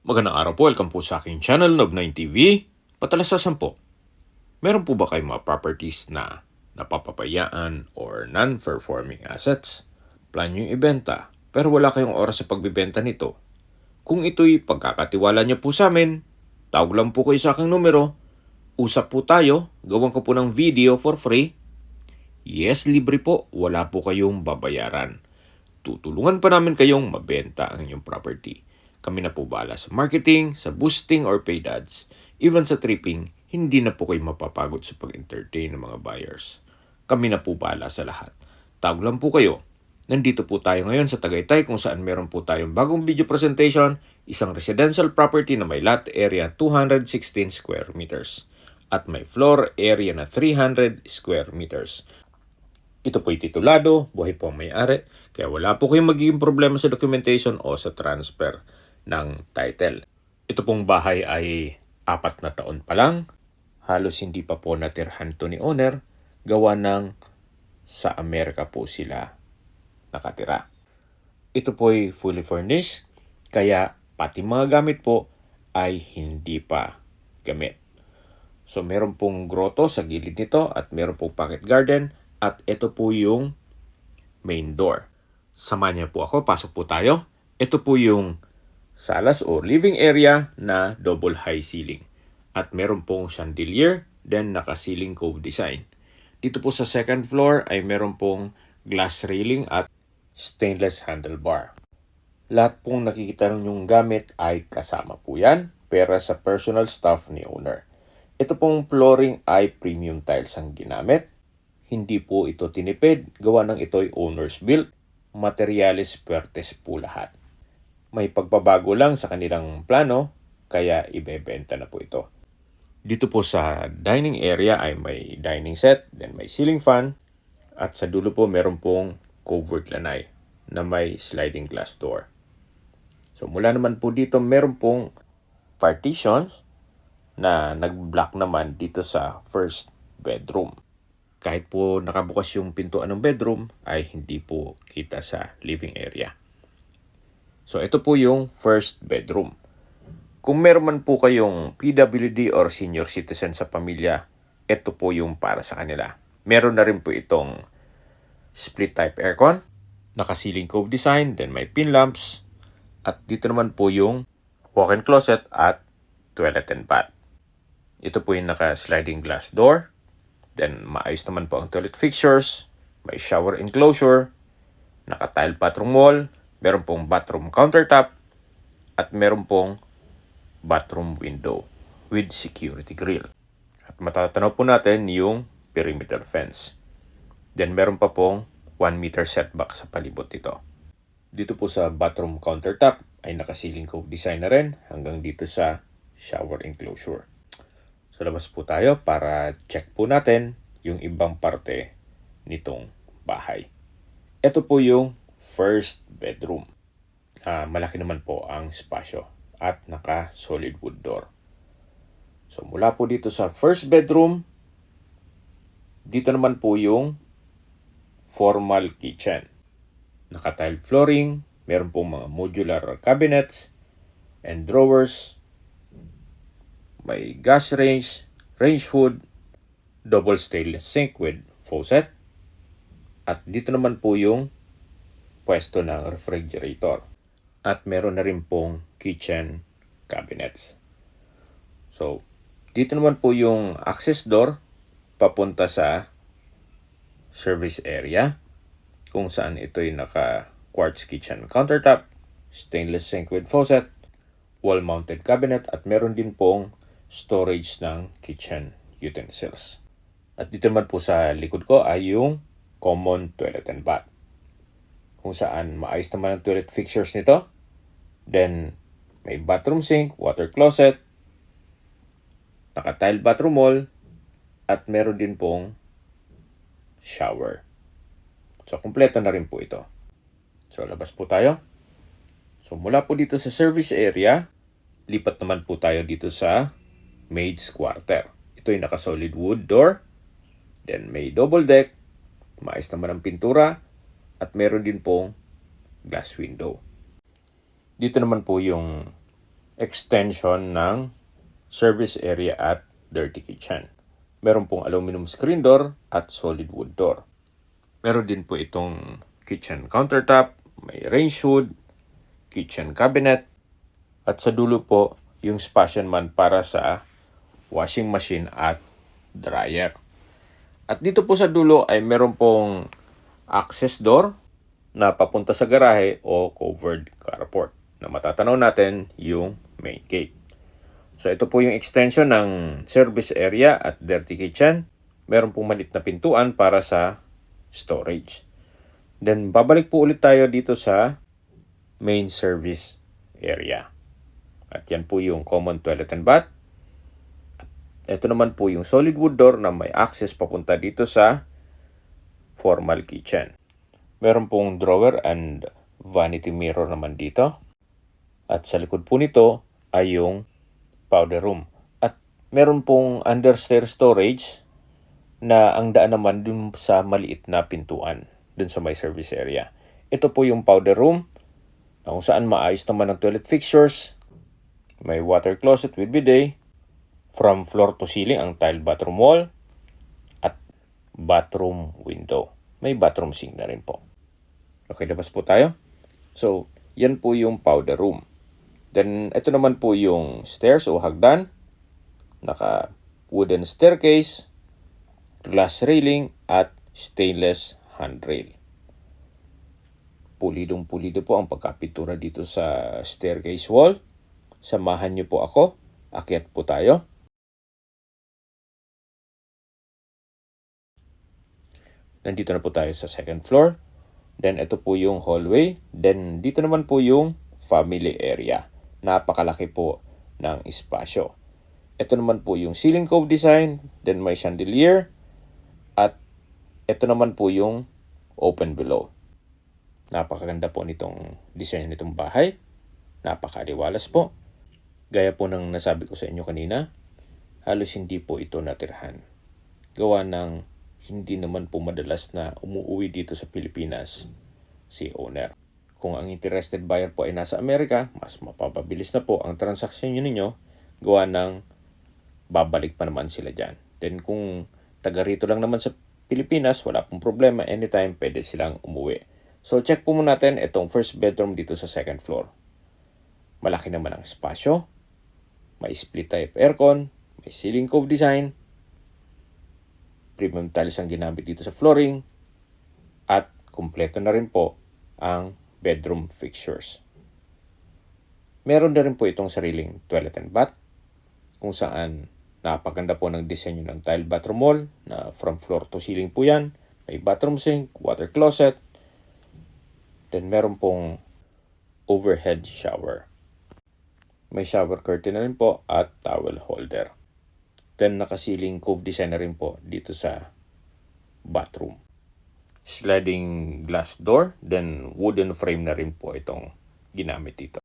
Magandang araw po, welcome po sa aking channel, Nob9 TV. Patalasasan po, meron po ba kayong mga properties na napapabayaan or non-performing assets? Plan nyo yung ibenta, pero wala kayong oras sa pagbibenta nito. Kung ito'y pagkakatiwala nyo po sa amin, tawag lang po kayo sa aking numero, usap po tayo, gawan ko po ng video for free. Yes, libre po, wala po kayong babayaran. Tutulungan pa namin kayong mabenta ang inyong property. Kami na po bahala sa marketing, sa boosting or paid ads. Even sa tripping, hindi na po kayo mapapagod sa pag-entertain ng mga buyers. Kami na po bahala sa lahat. Tawag lang po kayo. Nandito po tayo ngayon sa Tagaytay kung saan meron po tayong bagong video presentation, isang residential property na may lot area 216 square meters at may floor area na 300 square meters. Ito po'y titulado, buhay po ang may-ari, kaya wala po kayong magiging problema sa documentation o sa transfer ng title. Ito pong bahay ay 4 na taon pa lang, halos hindi pa po natirhan to ni owner, gawa ng sa Amerika po sila nakatira. Ito po'y fully furnished, kaya pati mga gamit po ay hindi pa gamit. So meron pong grotto sa gilid nito at meron pong pocket garden at ito po yung main door. Samahan niyo po ako, pasok po tayo. Ito po yung salas o living area na double high ceiling. At meron pong chandelier, then naka-ceiling cove design. Dito po sa second floor ay meron pong glass railing at stainless handlebar. Lahat pong nakikita ninyong gamit ay kasama po yan, pera sa personal stuff ni owner. Ito pong flooring ay premium tiles ang ginamit. Hindi po ito tinipid, gawa ng ito'y owner's built. Materialis puertes po lahat. May pagbabago lang sa kanilang plano, kaya ibebenta na po ito. Dito po sa dining area ay may dining set, then may ceiling fan, at sa dulo po meron pong covered lanai na may sliding glass door. So mula naman po dito meron pong partitions na nag-block naman dito sa first bedroom. Kahit po nakabukas yung pintuan ng bedroom, ay hindi po kita sa living area. So ito po yung first bedroom. Kung meron man po kayong PWD or senior citizen sa pamilya, ito po yung para sa kanila. Meron na rin po itong split type aircon, naka-ceiling cove design, then may pin lamps, at dito naman po yung walk-in closet at toilet and bath. Ito po yung naka-sliding glass door. Then, maayos naman po ang toilet fixtures, may shower enclosure, naka-tile bathroom wall, meron pong bathroom countertop, at meron pong bathroom window with security grill. At matatanaw po natin yung perimeter fence. Then, meron pa pong 1 meter setback sa palibot nito. Dito po sa bathroom countertop ay naka-ceiling cove design na rin hanggang dito sa shower enclosure. So labas po tayo para check po natin yung ibang parte nitong bahay. Ito po yung first bedroom. Malaki naman po ang spasyo at naka-solid wood door. So mula po dito sa first bedroom, dito naman po yung formal kitchen. Naka-tile flooring, meron pong mga modular cabinets and drawers. May gas range, range hood, double stainless sink with faucet. At dito naman po yung pwesto ng refrigerator. At meron na rin pong kitchen cabinets. So, dito naman po yung access door papunta sa service area kung saan ito'y naka-quartz kitchen countertop, stainless sink with faucet, wall-mounted cabinet at meron din pong storage ng kitchen utensils. At dito naman po sa likod ko ay yung common toilet and bath. Kung saan maayos naman ang toilet fixtures nito. Then, may bathroom sink, water closet, naka-tile bathroom wall, at meron din pong shower. So, kumpleto na rin po ito. So, labas po tayo. So, mula po dito sa service area, lipat naman po tayo dito sa maid's quarter. Ito ay naka-solid wood door. Then may double deck. Maayos naman ang pintura. At meron din pong glass window. Dito naman po yung extension ng service area at dirty kitchen. Meron pong aluminum screen door at solid wood door. Meron din po itong kitchen countertop, may range hood, kitchen cabinet, at sa dulo po yung spation man para sa washing machine at dryer. At dito po sa dulo ay meron pong access door na papunta sa garahe o covered carport na matatanaw natin yung main gate. So ito po yung extension ng service area at dirty kitchen. Meron pong maliit na pintuan para sa storage. Then babalik po ulit tayo dito sa main service area. At yan po yung common toilet and bath. At ito naman po yung solid wood door na may access papunta dito sa formal kitchen. Meron pong drawer and vanity mirror naman dito. At sa likod po nito ay yung powder room. At meron pong understair storage na ang daan naman dun sa maliit na pintuan dun sa may service area. Ito po yung powder room na kung saan maayos naman ang toilet fixtures. May water closet with bidet. From floor to ceiling ang tile bathroom wall at bathroom window. May bathroom sink na rin po. Okay, labas po tayo. So, yan po yung powder room. Then, ito naman po yung stairs o hagdan. Naka wooden staircase, glass railing, at stainless handrail. Pulidong-pulido po ang pagkapintura dito sa staircase wall. Samahan niyo po ako. Akyat po tayo. Nandito na po tayo sa second floor. Then, ito po yung hallway. Then, dito naman po yung family area. Napakalaki po ng espasyo. Ito naman po yung ceiling cove design. Then, may chandelier. At ito naman po yung open below. Napakaganda po nitong design nitong bahay. Napakaliwalas po. Gaya po ng nasabi ko sa inyo kanina, halos hindi po ito natirhan. Gawa ng hindi naman po madalas na umuwi dito sa Pilipinas si owner. Kung ang interested buyer po ay nasa Amerika, mas mapapabilis na po ang transaksyon ninyo gawa ng babalik pa naman sila dyan. Then kung taga rito lang naman sa Pilipinas, wala pong problema. Anytime pwede silang umuwi. So check po muna natin itong first bedroom dito sa second floor. Malaki naman ang espasyo. May split type aircon. May ceiling cove design. Premium tiles ang ginamit dito sa flooring. At kumpleto na rin po ang bedroom fixtures. Meron na rin po itong sariling toilet and bath kung saan napaganda po ng disenyo ng tile bathroom wall na from floor to ceiling po yan. May bathroom sink, water closet. Then meron pong overhead shower. May shower curtain na rin po at towel holder. Then naka-ceiling cove design na rin po dito sa bathroom. Sliding glass door, then wooden frame na rin po itong ginamit dito.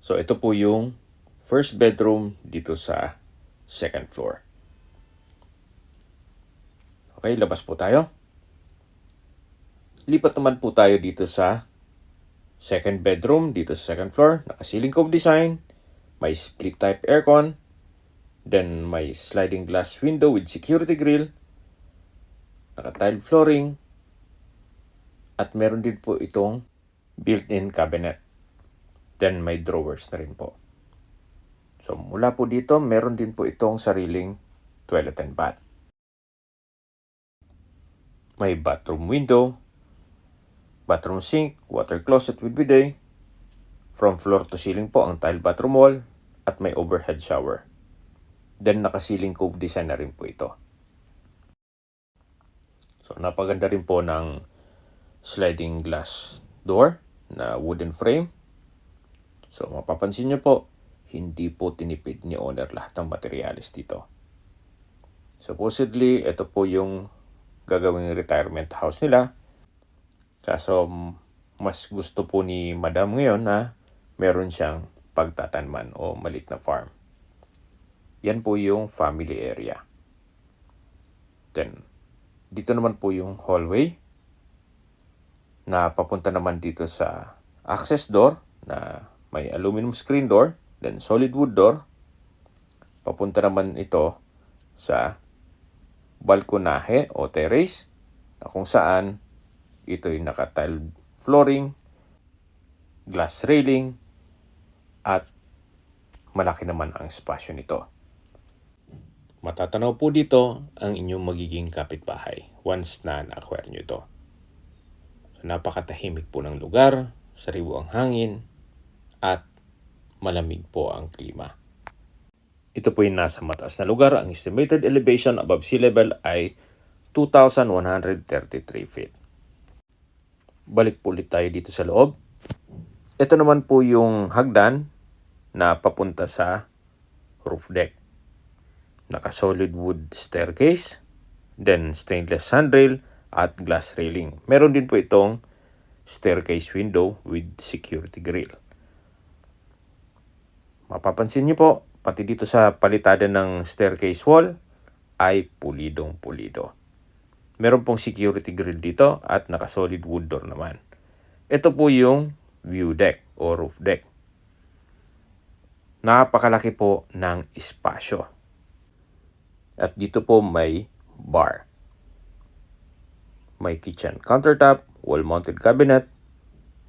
So ito po yung first bedroom dito sa second floor. Okay, labas po tayo. Lipat naman po tayo dito sa second bedroom dito sa second floor. Naka-ceiling cove design, may split type aircon, then may sliding glass window with security grill, naka-tile flooring, at meron din po itong built-in cabinet. Then may drawers na rin po. So mula po dito, meron din po itong sariling toilet and bath. May bathroom window, bathroom sink, water closet with bidet. From floor to ceiling po ang tile bathroom wall at may overhead shower. Then naka-ceiling cove design na rin po ito. So napaganda rin po ng sliding glass door na wooden frame. So mapapansin nyo po, hindi po tinipid ni owner lahat ng materials dito. Supposedly, ito po yung gagawing retirement house nila. Kaso mas gusto po ni madam ngayon na meron siyang pagtatanman o maliit na farm. Yan po yung family area. Then, dito naman po yung hallway na papunta naman dito sa access door na may aluminum screen door then solid wood door. Papunta naman ito sa balkonahe o terrace na kung saan ito'y naka-tiled flooring, glass railing, at malaki naman ang espasyo nito. Matatanaw po dito ang inyong magiging kapitbahay once na na-acquire nyo ito. So, napakatahimik po ng lugar, sariwa ang hangin, at malamig po ang klima. Ito po yung nasa mataas na lugar. Ang estimated elevation above sea level ay 2,133 feet. Balik po ulit tayo dito sa loob. Ito naman po yung hagdan na papunta sa roof deck. Naka-solid wood staircase, then stainless handrail at glass railing. Meron din po itong staircase window with security grill. Mapapansin niyo po, pati dito sa palitada ng staircase wall ay pulidong-pulido. Meron pong security grill dito at naka-solid wood door naman. Ito po yung view deck o roof deck. Napakalaki po ng espasyo. At dito po may bar. May kitchen countertop, wall-mounted cabinet,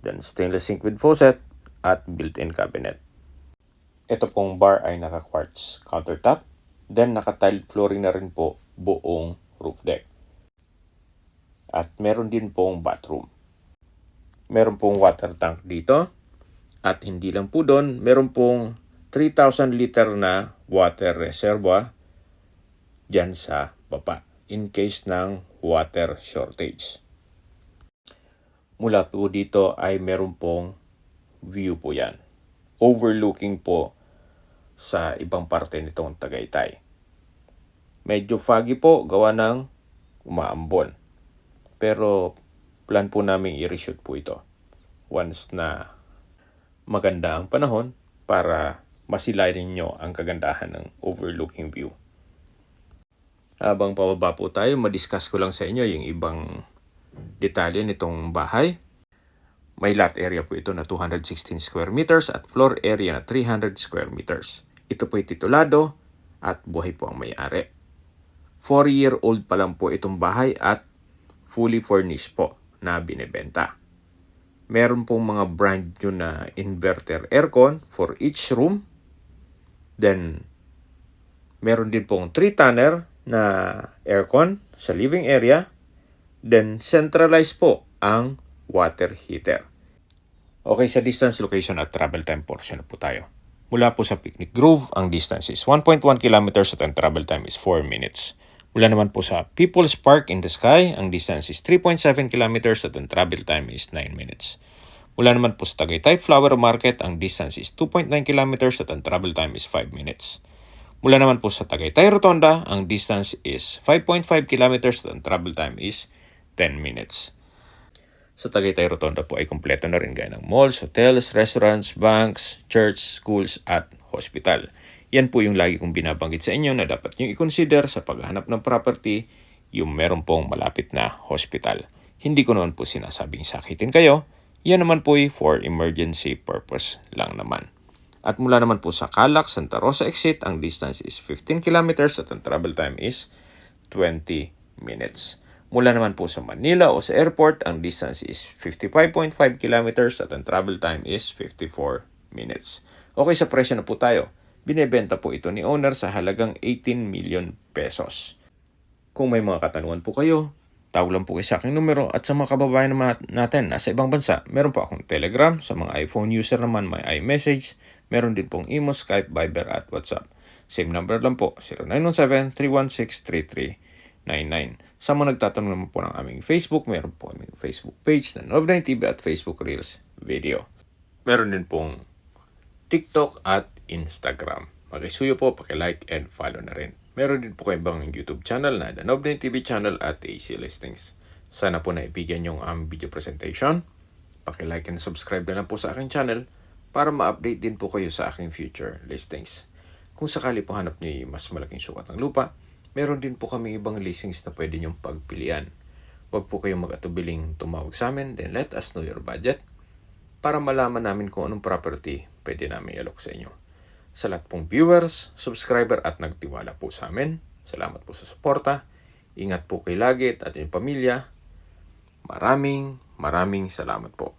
then stainless sink with faucet, at built-in cabinet. Ito pong bar ay naka-quartz countertop, then naka-tiled flooring na rin po buong roof deck. At meron din pong bathroom. Meron pong water tank dito. At hindi lang po doon, meron pong 3,000 liter na water reservoir dyan sa baba in case ng water shortage. Mula po dito ay meron pong view po yan. Overlooking po sa ibang parte nitong Tagaytay. Medyo foggy po gawa ng umaambon. Pero plan po namin i-reshoot po ito once na maganda ang panahon para masilayan nyo ang kagandahan ng overlooking view. Habang pababa po tayo, madiscuss ko lang sa inyo yung ibang detalye nitong bahay. May lot area po ito na 216 square meters at floor area na 300 square meters. Ito po'y titulado at buhay po ang may-ari. 4-year-old pa lang po itong bahay at fully furnished po na binebenta. Meron pong mga brand new na inverter aircon for each room. Then, meron din pong 3-tonner na aircon sa living area. Then, centralized po ang water heater. Okay, sa distance, location at travel time portion na po tayo. Mula po sa Picnic Grove, ang distance is 1.1 kilometers at ang travel time is 4 minutes. Mula naman po sa People's Park in the Sky, ang distance is 3.7 kilometers at ang travel time is 9 minutes. Mula naman po sa Tagaytay Flower Market, ang distance is 2.9 kilometers at ang travel time is 5 minutes. Mula naman po sa Tagaytay Rotonda, ang distance is 5.5 kilometers at ang travel time is 10 minutes. Sa Tagaytay Rotonda po ay kumpleto na rin gaya ng malls, hotels, restaurants, banks, church, schools at hospital. Yan po yung lagi kong binabanggit sa inyo na dapat nyo i-consider sa paghahanap ng property, yung meron pong malapit na hospital. Hindi ko naman po sinasabing sakitin kayo, yan naman po ay for emergency purpose lang naman. At mula naman po sa Calac, Santa Rosa exit, ang distance is 15 kilometers at ang travel time is 20 minutes. Mula naman po sa Manila o sa airport, ang distance is 55.5 kilometers at ang travel time is 54 minutes. Okay, sa presyo na po tayo. Binebenta po ito ni owner sa halagang 18 million pesos. Kung may mga katanungan po kayo, tawag lang po kayo sa aking numero at sa mga kababayan natin nasa ibang bansa, meron po akong Telegram. Sa mga iPhone user naman, may iMessage. Meron din pong Imo, Skype, Viber at WhatsApp. Same number lang po, 0917-316-3399. Sa mga nagtatanong naman po ng aming Facebook, meron po aming Facebook page na Love9 TV at Facebook Reels video. Meron din pong TikTok at Instagram. Pakisuyo po, pakilike and follow na rin. Meron din po kayo ibang YouTube channel na The Love9 TV channel at AC Listings. Sana po naibigyan yung aming video presentation. Pakilike and subscribe na lang po sa aking channel para ma-update din po kayo sa aking future listings. Kung sakali po hanap niyo yung mas malaking sukat ng lupa, meron din po kami ibang listings na pwede niyong pagpilian. Huwag po kayong mag-atubiling tumawag sa amin, then let us know your budget para malaman namin kung anong property pwede namin i-alok sa inyo. Sa lahat pong viewers, subscriber at nagtiwala po sa amin, salamat po sa suporta. Ingat po kayo lagi at inyong pamilya. Maraming salamat po.